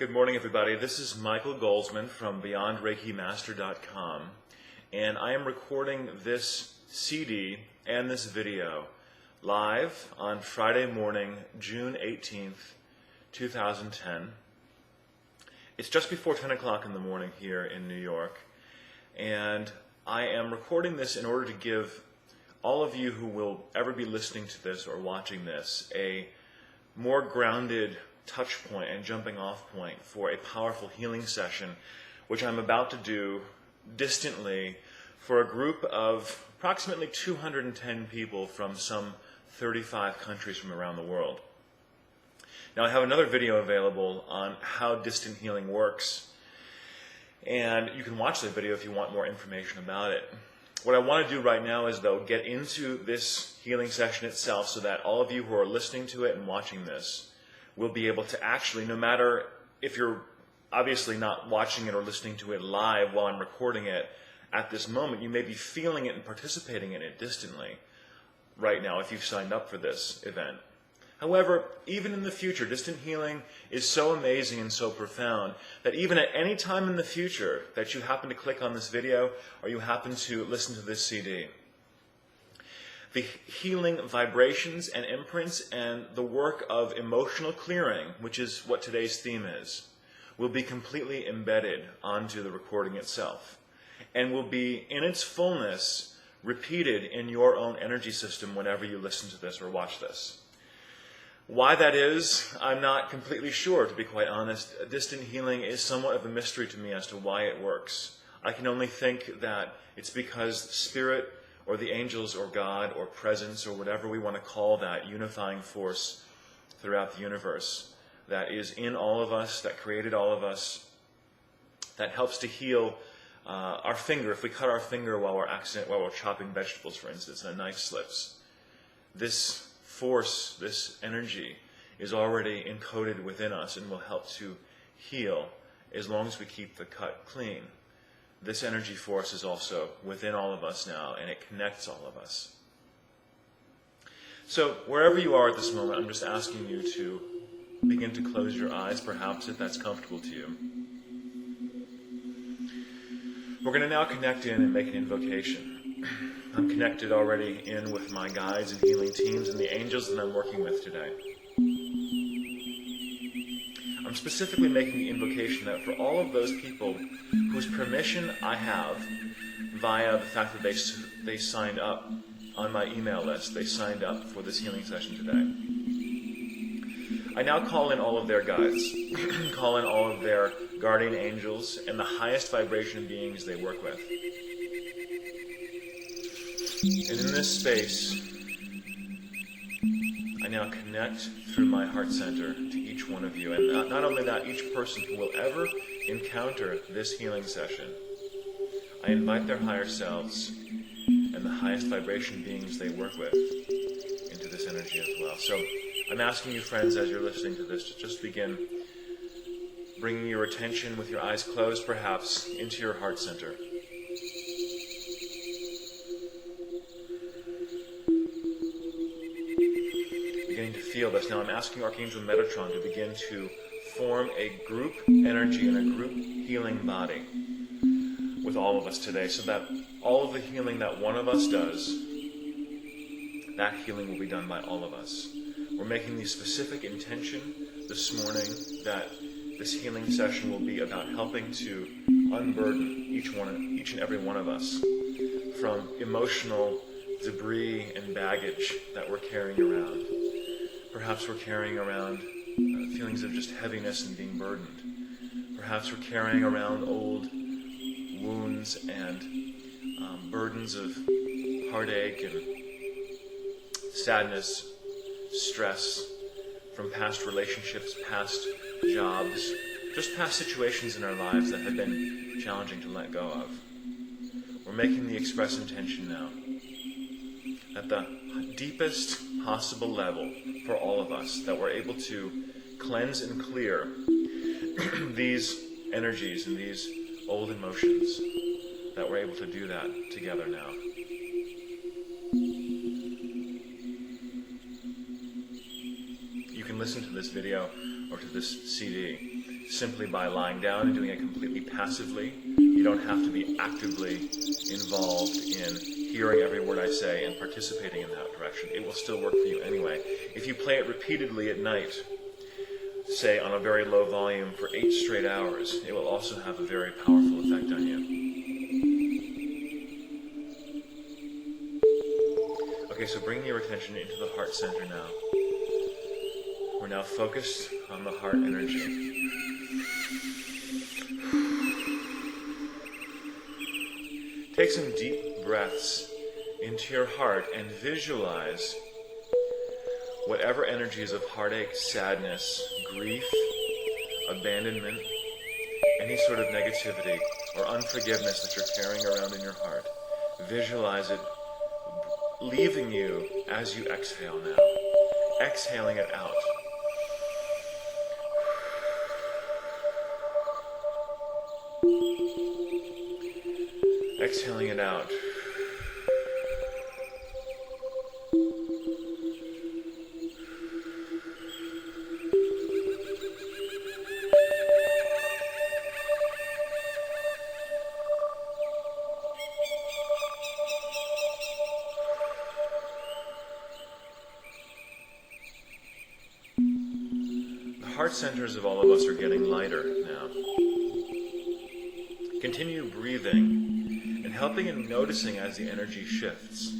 Good morning, everybody. This is Michael Golzmane from BeyondReikiMaster.com, and I am recording this CD and this video live on Friday morning, June 18th, 2010. It's just before 10 o'clock in the morning here in New York, and I am recording this in order to give all of you who will ever be listening to this or watching this a more grounded touch point and jumping off point for a powerful healing session, which I'm about to do distantly for a group of approximately 210 people from some 35 countries from around the world. Now, I have another video available on how distant healing works, and you can watch that video if you want more information about it. What I want to do right now is, though, get into this healing session itself so that all of you who are listening to it and watching this will be able to actually, no matter if you're obviously not watching it or listening to it live while I'm recording it at this moment, you may be feeling it and participating in it distantly right now if you've signed up for this event. However, even in the future, distant healing is so amazing and so profound that even at any time in the future that you happen to click on this video or you happen to listen to this CD, the healing vibrations and imprints and the work of emotional clearing, which is what today's theme is, will be completely embedded onto the recording itself and will be in its fullness repeated in your own energy system whenever you listen to this or watch this. Why that is, I'm not completely sure, to be quite honest. Distant healing is somewhat of a mystery to me as to why it works. I can only think that it's because spirit or the angels or God or presence or whatever we want to call that unifying force throughout the universe that is in all of us, that created all of us, that helps to heal our finger. If we cut our finger while we're chopping vegetables, for instance, and a knife slips, this force, this energy is already encoded within us and will help to heal as long as we keep the cut clean. This energy force is also within all of us now, and it connects all of us. So wherever you are at this moment, I'm just asking you to begin to close your eyes, perhaps, if that's comfortable to you. We're going to now connect in and make an invocation. I'm connected already in with my guides and healing teams and the angels that I'm working with today. I'm specifically making the invocation that for all of those people whose permission I have via the fact that they signed up on my email list, they signed up for this healing session today. I now call in all of their guides, call in all of their guardian angels and the highest vibration beings they work with. And in this space, I now connect through my heart center to each one of you. And not only that, each person who will ever encounter this healing session, I invite their higher selves and the highest vibration beings they work with into this energy as well. So I'm asking you, friends, as you're listening to this, to just begin bringing your attention, with your eyes closed perhaps, into your heart center. Beginning to feel this. Now I'm asking Archangel Metatron to begin to form a group energy and a group healing body with all of us today, so that all of the healing that one of us does, that healing will be done by all of us. We're making the specific intention this morning that this healing session will be about helping to unburden each and every one of us from emotional debris and baggage that we're carrying around. Perhaps we're carrying around feelings of just heaviness and being burdened. Perhaps we're carrying around old wounds and burdens of heartache and sadness, stress from past relationships, past jobs, just past situations in our lives that have been challenging to let go of. We're making the express intention now at the deepest possible level for all of us, that we're able to cleanse and clear these energies and these old emotions, that we're able to do that together now. You can listen to this video or to this CD simply by lying down and doing it completely passively. You don't have to be actively involved in hearing every word I say and participating in that direction. It will still work for you anyway. If you play it repeatedly at night, say on a very low volume for 8 straight hours, it will also have a very powerful effect on you. Okay, so bring your attention into the heart center now. We're now focused on the heart energy. Take some deep breaths into your heart and visualize whatever energies of heartache, sadness, grief, abandonment, any sort of negativity or unforgiveness that you're carrying around in your heart. Visualize it leaving you as you exhale now. Exhaling it out. Exhaling it out. The heart centers of all of us are getting lighter now. Continue breathing and helping and noticing as the energy shifts.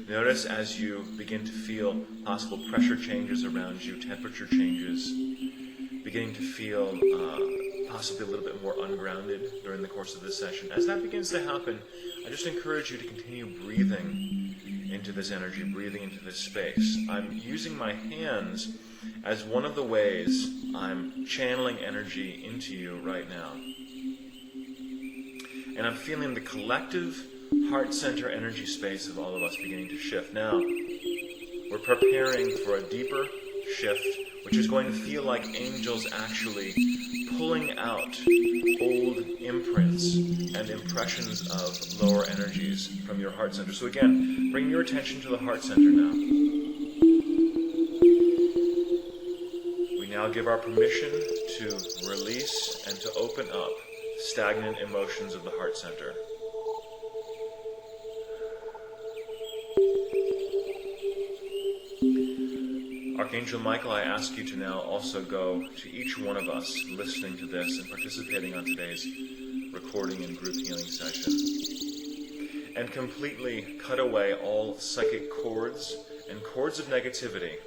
Notice as you begin to feel possible pressure changes around you, temperature changes, beginning to feel possibly a little bit more ungrounded during the course of this session. As that begins to happen, I just encourage you to continue breathing into this energy, breathing into this space. I'm using my hands as one of the ways I'm channeling energy into you right now. And I'm feeling the collective heart center energy space of all of us beginning to shift. Now, we're preparing for a deeper shift, which is going to feel like angels actually pulling out old imprints and impressions of lower energies from your heart center. So again, bring your attention to the heart center now. We now give our permission to release and to open up stagnant emotions of the heart center. Archangel Michael, I ask you to now also go to each one of us listening to this and participating on today's recording and group healing session, and completely cut away all psychic cords and cords of negativity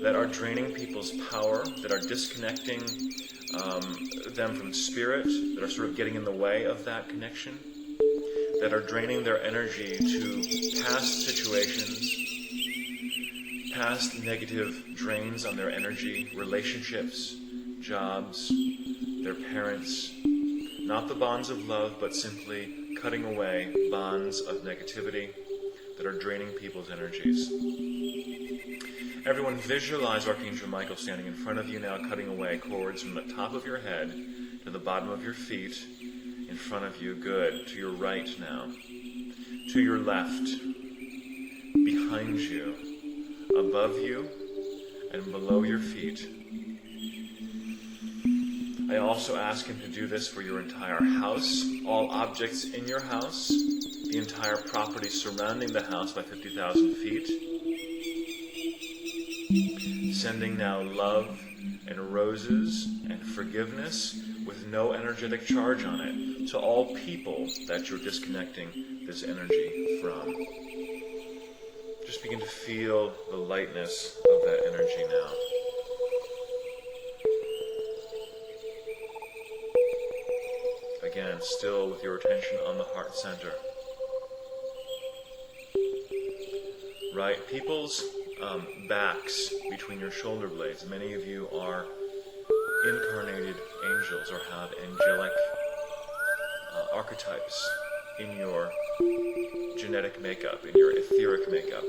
that are draining people's power, that are disconnecting them from spirit, that are sort of getting in the way of that connection, that are draining their energy to past situations, past negative drains on their energy, relationships, jobs, their parents. Not the bonds of love, but simply cutting away bonds of negativity that are draining people's energies. Everyone visualize Archangel Michael standing in front of you now, cutting away cords from the top of your head to the bottom of your feet, in front of you. Good. To your right now. To your left. Behind you. Above you. And below your feet. I also ask him to do this for your entire house, all objects in your house, the entire property surrounding the house by 50,000 feet. Sending now love and roses and forgiveness with no energetic charge on it to all people that you're disconnecting this energy from. Just begin to feel the lightness of that energy now. Again, still with your attention on the heart center. Right, people's backs between your shoulder blades. Many of you are incarnated angels or have angelic archetypes in your genetic makeup, in your etheric makeup.